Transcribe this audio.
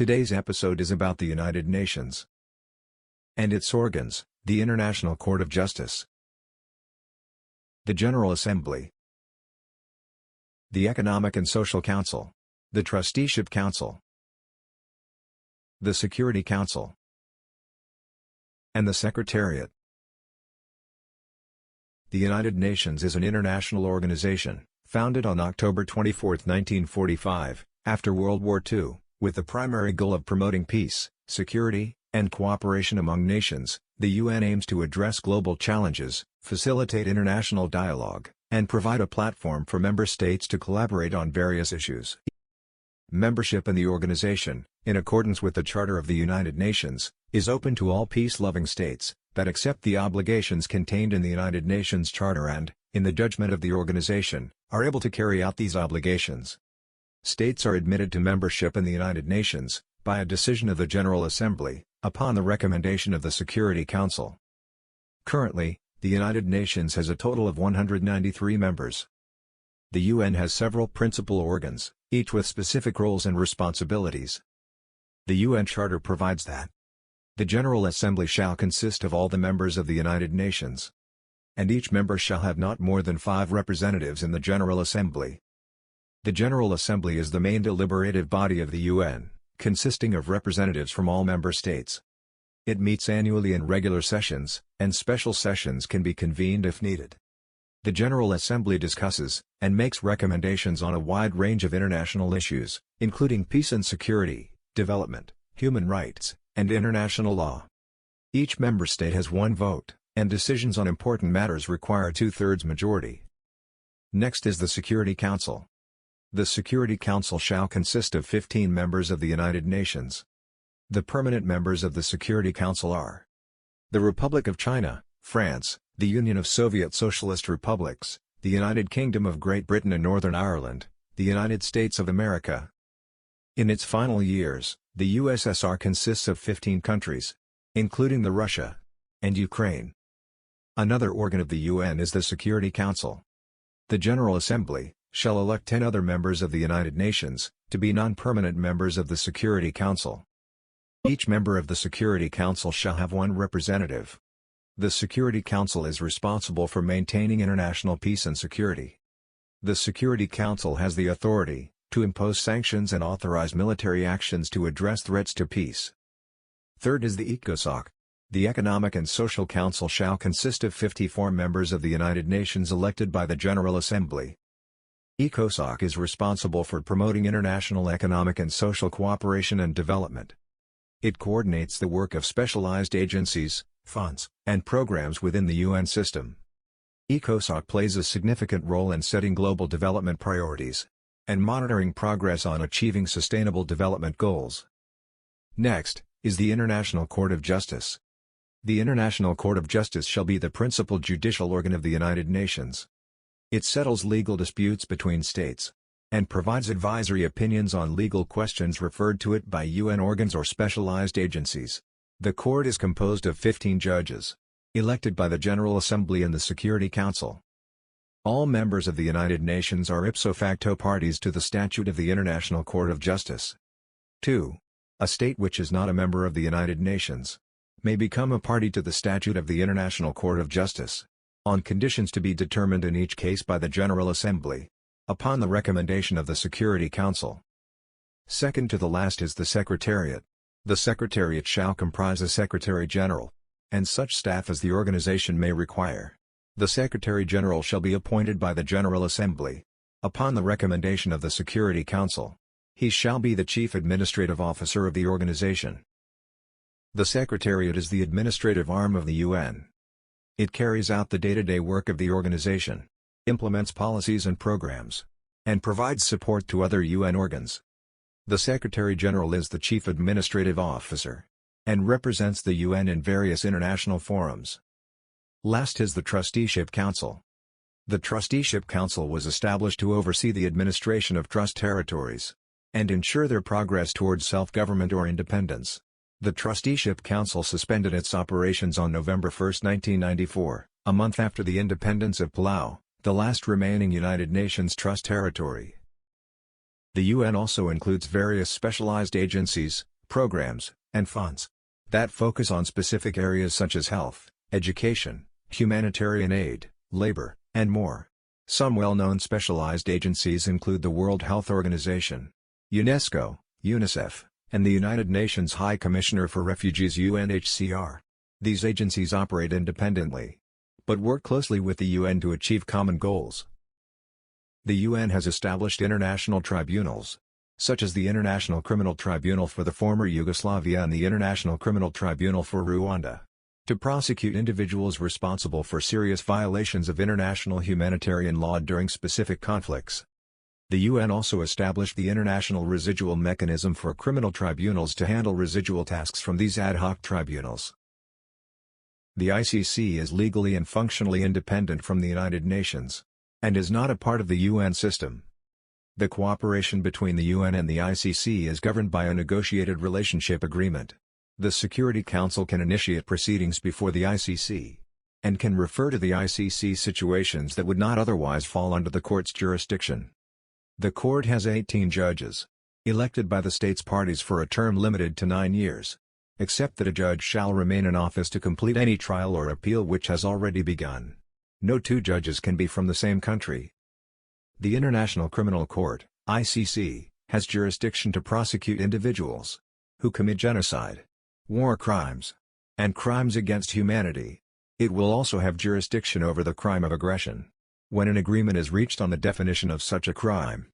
Today's episode is about the United Nations and its organs, the International Court of Justice, the General Assembly, the Economic and Social Council, the Trusteeship Council, the Security Council, and the Secretariat. The United Nations is an international organization, founded on October 24, 1945, after World War II, with the primary goal of promoting peace, security, and cooperation among nations. The UN aims to address global challenges, facilitate international dialogue, and provide a platform for member states to collaborate on various issues. Membership in the organization, in accordance with the Charter of the United Nations, is open to all peace-loving states that accept the obligations contained in the United Nations Charter and, in the judgment of the organization, are able to carry out these obligations. States are admitted to membership in the United Nations, by a decision of the General Assembly, upon the recommendation of the Security Council. Currently, the United Nations has a total of 193 members. The UN has several principal organs, each with specific roles and responsibilities. The UN Charter provides that the General Assembly shall consist of all the members of the United Nations, and each member shall have not more than 5 representatives in the General Assembly. The General Assembly is the main deliberative body of the UN, consisting of representatives from all member states. It meets annually in regular sessions, and special sessions can be convened if needed. The General Assembly discusses, and makes recommendations on a wide range of international issues, including peace and security, development, human rights, and international law. Each member state has one vote, and decisions on important matters require a 2/3 majority. Next is the Security Council. The Security Council shall consist of 15 members of the United Nations. The permanent members of the Security Council are the Republic of China, France, the Union of Soviet Socialist Republics, the United Kingdom of Great Britain and Northern Ireland, the United States of America. In its final years, the USSR consists of 15 countries, including the Russia and Ukraine. Another organ of the UN is the Security Council. The General Assembly shall elect 10 other members of the United Nations to be non-permanent members of the Security Council. Each member of the Security Council shall have one representative. The Security Council is responsible for maintaining international peace and security. The Security Council has the authority to impose sanctions and authorize military actions to address threats to peace. Third is the ECOSOC. The Economic and Social Council shall consist of 54 members of the United Nations elected by the General Assembly. ECOSOC is responsible for promoting international economic and social cooperation and development. It coordinates the work of specialized agencies, funds, and programs within the UN system. ECOSOC plays a significant role in setting global development priorities and monitoring progress on achieving sustainable development goals. Next is the International Court of Justice. The International Court of Justice shall be the principal judicial organ of the United Nations. It settles legal disputes between states and provides advisory opinions on legal questions referred to it by UN organs or specialized agencies. The court is composed of 15 judges, elected by the General Assembly and the Security Council. All members of the United Nations are ipso facto parties to the Statute of the International Court of Justice. 2. A state which is not a member of the United Nations may become a party to the Statute of the International Court of Justice, on conditions to be determined in each case by the General Assembly, upon the recommendation of the Security Council. Second to the last is the Secretariat. The Secretariat shall comprise a Secretary General, and such staff as the organization may require. The Secretary General shall be appointed by the General Assembly, upon the recommendation of the Security Council. He shall be the Chief Administrative Officer of the organization. The Secretariat is the administrative arm of the UN. It carries out the day-to-day work of the organization, implements policies and programs, and provides support to other UN organs. The Secretary General is the Chief Administrative Officer, and represents the UN in various international forums. Last is the Trusteeship Council. The Trusteeship Council was established to oversee the administration of trust territories and ensure their progress towards self-government or independence. The Trusteeship Council suspended its operations on November 1, 1994, a month after the independence of Palau, the last remaining United Nations trust territory. The UN also includes various specialized agencies, programs, and funds that focus on specific areas such as health, education, humanitarian aid, labor, and more. Some well-known specialized agencies include the World Health Organization, UNESCO, UNICEF, and the United Nations High Commissioner for Refugees (UNHCR). These agencies operate independently, but work closely with the UN to achieve common goals. The UN has established international tribunals, such as the International Criminal Tribunal for the former Yugoslavia and the International Criminal Tribunal for Rwanda, to prosecute individuals responsible for serious violations of international humanitarian law during specific conflicts. The UN also established the International Residual Mechanism for criminal tribunals to handle residual tasks from these ad hoc tribunals. The ICC is legally and functionally independent from the United Nations, and is not a part of the UN system. The cooperation between the UN and the ICC is governed by a negotiated relationship agreement. The Security Council can initiate proceedings before the ICC, and can refer to the ICC situations that would not otherwise fall under the court's jurisdiction. The court has 18 judges, elected by the states parties for a term limited to 9 years, except that a judge shall remain in office to complete any trial or appeal which has already begun. No two judges can be from the same country. The International Criminal Court, ICC, has jurisdiction to prosecute individuals who commit genocide, war crimes, and crimes against humanity. It will also have jurisdiction over the crime of aggression. When an agreement is reached on the definition of such a crime,